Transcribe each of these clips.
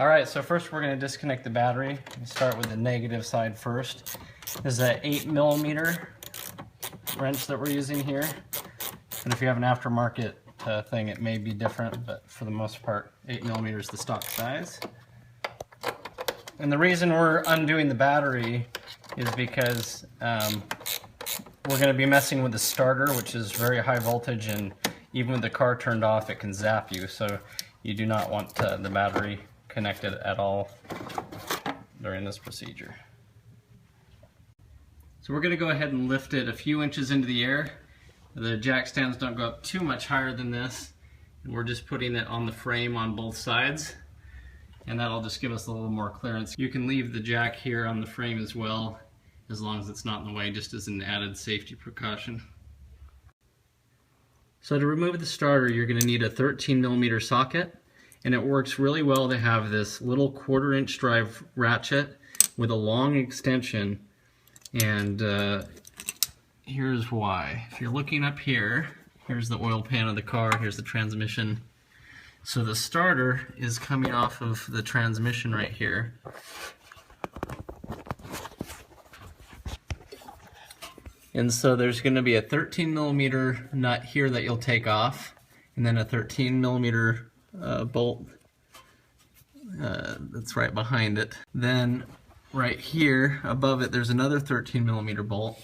Alright, so first we're going to disconnect the battery. We'll start with the negative side first. This is that 8mm wrench that we're using here. And if you have an aftermarket thing, it may be different, but for the most part, 8mm is the stock size. And the reason we're undoing the battery is because we're going to be messing with the starter, which is very high voltage, and even with the car turned off, it can zap you. So you do not want the battery connected at all during this procedure. So we're going to go ahead and lift it a few inches into the air. The jack stands don't go up too much higher than this, and we're just putting it on the frame on both sides, and that'll just give us a little more clearance. You can leave the jack here on the frame as well, as long as it's not in the way, just as an added safety precaution. So to remove the starter, you're going to need a 13mm socket. And it works really well to have this little 1/4 inch drive ratchet with a long extension. And here's why. If you're looking up here, here's the oil pan of the car, here's the transmission. So the starter is coming off of the transmission right here. And so there's going to be a 13mm nut here that you'll take off, and then a 13mm bolt that's right behind it. Then right here above it there's another 13mm bolt,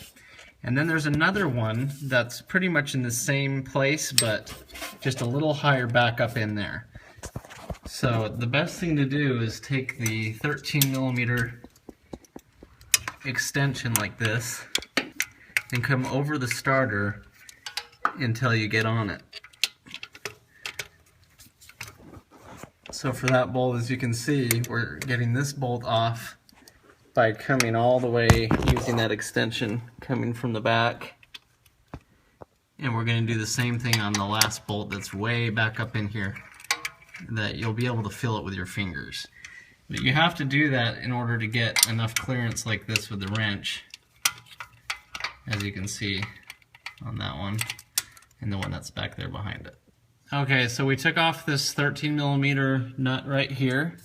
and then there's another one that's pretty much in the same place but just a little higher back up in there. So the best thing to do is take the 13mm extension like this and come over the starter until you get on it. So for that bolt, as you can see, we're getting this bolt off by coming all the way, using that extension coming from the back. And we're going to do the same thing on the last bolt that's way back up in here, that you'll be able to feel it with your fingers. But you have to do that in order to get enough clearance like this with the wrench, as you can see on that one, and the one that's back there behind it. Okay, so we took off this 13mm nut right here.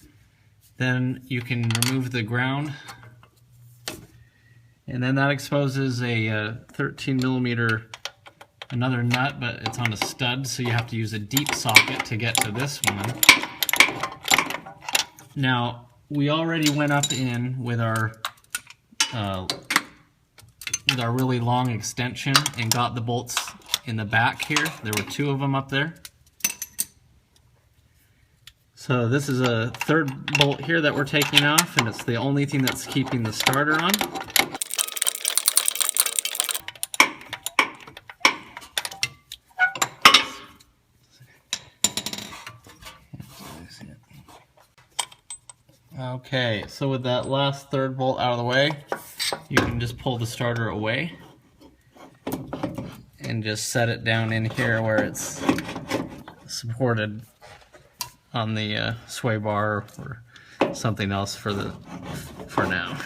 Then you can remove the ground, and then that exposes a 13mm another nut, but it's on a stud, so you have to use a deep socket to get to this one. Now we already went up in with our really long extension and got the bolts in the back here. There were 2 of them up there. So this is a third bolt here that we're taking off, and it's the only thing that's keeping the starter on. Okay, so with that last third bolt out of the way, you can just pull the starter away and just set it down in here where it's supported on the sway bar or something else for now.